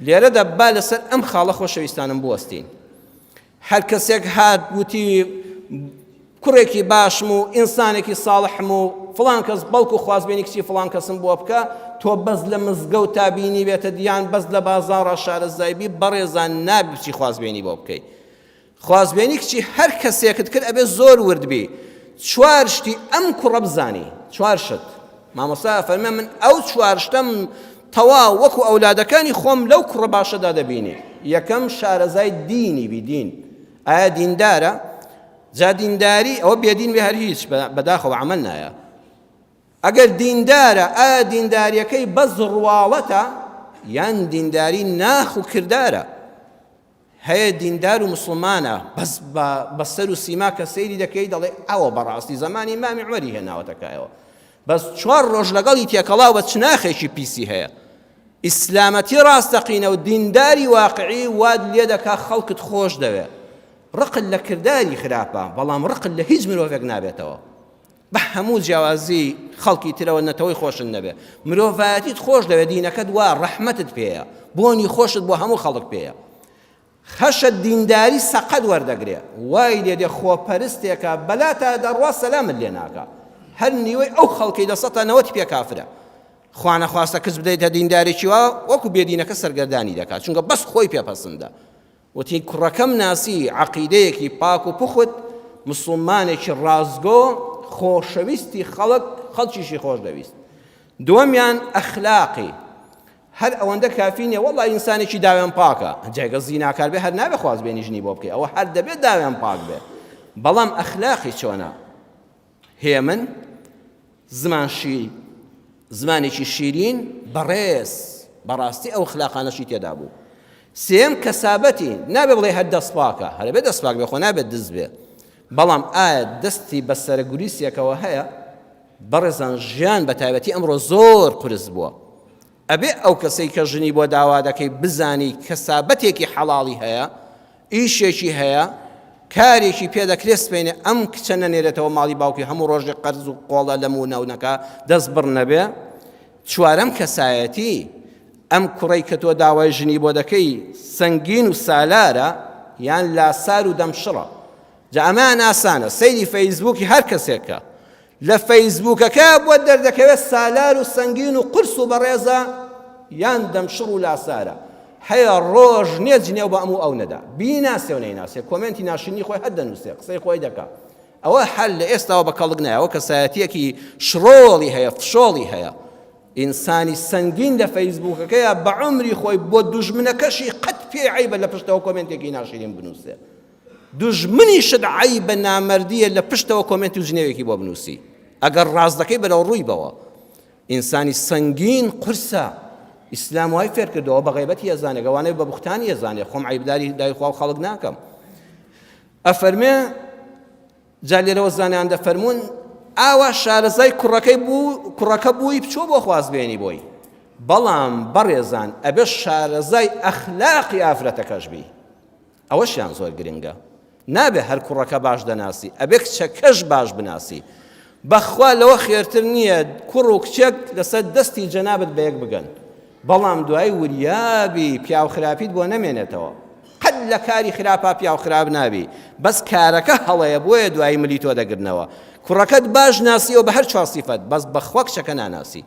لێرەدا با لەسەر ئەم خاڵە خۆشەویستانم بوەستین. هەر کەسێک هات وتی کوڕێکی باشم و ئینسانێکی ساڵحم و فڵان کەس بەڵکو خوازبێنی کچی فڵان کەسم بۆ بکە، تۆ بەس لە مزگەوت تا بینی بێتە دییان بەس لە بازاڕە شارەزایبی بەڕێزان نابی بچی خوازبێنی بۆ بکەیت. خوازبێنی کچی هەر کەسێکت کرد ئەبێ زۆر وردبی، چوار شتی ئەم کوڕە بزانی، چوار شت. مامۆستا فەرمێ من ئەو چوار شتەم تەواو وەکو ئەولادەکانی خۆم لەو کوڕە باشەدا دەبینی. یەکەم شارەزای دینی بیدین، ئایا دیندارە؟ جا دینداری ئەوە بێدین بێ هەر هیچ بەداخەوە عەمەل نایە. ئەگەر دیندارە ئایا دینداریەکەی بەس ڕواڵەتە یان دینداری ناخ و کردارە؟ هەیە دیندار و مسلمانە بەس بەسەر و سیما کە سەیری دەکەی دەڵێ ئەوە بەڕاستی زمانی ئیمامی عومەری هێناوەتەکایەوە، بەس چوار ڕۆژ لەگەڵی تێکەڵاو بە چناخێکی پیسی هەیە. ئیسلامەتی ڕاستەقینە و دینداری واقعی واد لێ دەکا خەڵکت خۆش دەوێ. ڕقل لە کرداری خراپە، بەڵام ڕقل لە هیچ مرۆڤێک نابێتەوە. بە هەموو جیاوازی خەڵکی ترەوە نەتەوەی خۆشن نەبێ. مرۆڤایەتیت خۆش دەوێ، دینەکەت وا ڕەحمەتت پێیە، بۆنی خۆشت بۆ هەموو خەڵک پێیە. خەشە دینداری سەقەت وەردەگرێ، وای لێ دێ خۆپەرستێکە بەلا تا دەڕوا سەلامت لێ ناکە، هەر نیوەی ئەو خەڵکی لە 190 پێ کافرە. خوا نەخواستە کەس بدەیتە دیندارێکی وا وەکو بێدینەکە سەرگەردانی دەکات، چونکە بەس خۆی پێپەسەندە. وتی کوڕەکەم ناسی عەقیدەیەکی پاک و پوخت، مسلمانێکی ڕازگۆ، خۆشەویستی خەڵکیشی خۆش دەویست. دووەمیان ئەخلاقی، هەر ئەوەندە کافی نییە وەڵڵا ئینسانێکی داوێن پاکە، جێگە زیناکار بێ هەر نابێ خوازبێنی ژنی بۆ بکەی، ئەوە هەر دەبێت داوێن پاک بێ، بەڵام ئەخلاقی چۆنە؟ هێمن، زمانێکی شیرین، بەڕێز، بەڕاستی ئەو خلاقانەشی تێدا بوو. سێم کەسابەتی، نابێ بڵێ هەر دەست پاکە، هەرەبێ دەست پاک بێ، خۆ نابێت دز بێ، بەڵام ئایا دەستی بە سەرەگوریسیەکەوە هەیە؟ بەڕێزان ژیان بە تایبەتی ئەمڕۆ زۆر قورس بووە. ئەبێ ئەو کەسەی کە ژنی بۆ داوا دەکەی بزانی کەسابەتێکی حەڵاڵی هەیە، ئیشێکی هەیە، کارێکی پێدەکرێت سپێنێ ئەم کچە نەنێرێتەوە ماڵی باوکی هەموو ڕۆژێک قەرز و قۆڵە لەم و نەونەکە دەست بڕ نەبێ. چوارەم کەسایەتی، ئەم کوڕەی کە تۆ داوای ژنی بۆ دەکەی سەنگین و سالارە یان لاسار و دەمشڕە. جا ئەمان ئاسانە، سەیری فەیسبووکی هەر کەسێکە لە فەیسبووکەکە بۆ دەردەکەوێت سالار و سەنگین و قرس و بەڕێزە یان دەمشڕ و لاسارە. هەیە ڕۆژ نێت جنێو بە ئەموو ئەو نەدا، بیناسێ و نەیناسێ، کۆمنتی ناشرینی خۆی هەر دەنووسێ، قسەی خۆی دەکا. ئەوە هەر لە ئێستاوە بە کەڵک نایە، ئەوە کەسایەتیەکی شڕۆڵی هەیە، فشۆڵی هەیە. ئینسانی سەنگین لە فەیسبووکەکەیە بە عومری خۆی بۆ دوژمنەکەشی قەت پێ عەیبە لە پشتەوە کۆمنتێکی ناشرین بنووسێ، دوژمنیشت عەیبە نامەردیە لە پشتەوە کۆمنتی و جنێوێکی بۆ بنووسی، ئەگەر ڕاز دەکەی بەرەو ڕووی بەوە. ئینسانی سەنگین قورسە، ئیسلام وای فێر کردەوە بە غیبەتی ئەزانێ، گەوانەی بە بوختانی ئەزانێ، خۆم عەیبداری دای خوا و خەڵک ناکەم. ئەفەرمێ جا لێرەوە زانیان دەفەرمون ئاوا شارەزای کوڕەکە بووی بچۆ بۆ خوازبێنی بۆی، بەڵام بەڕێزان ئەبێ شارەزای ئەخلاقی ئافرەتەکەش بی، ئەوەشیان زۆر گرنگە. نابێ هەر کوڕەکە باش دەناسی، ئەبێ کچەکەش باش بناسی. بەخوا لەوە خێرتر نییە کوڕ و کچێک لەسەر دەستی جەنابەت بە یەک بگەن، بەڵام دوای وریابی پیاو خراپیت بۆ نەمێنێتەوە. قەت لە کاری خراپا پیاو خراپ نابی، بەس کارەکە هەڵەیە بۆیە دوای ملی تۆ دەگرنەوە. کوڕەکەت باش ناسی و بە هەر چوار سیفەت، بەس بەخوا کچەکە ناناسی.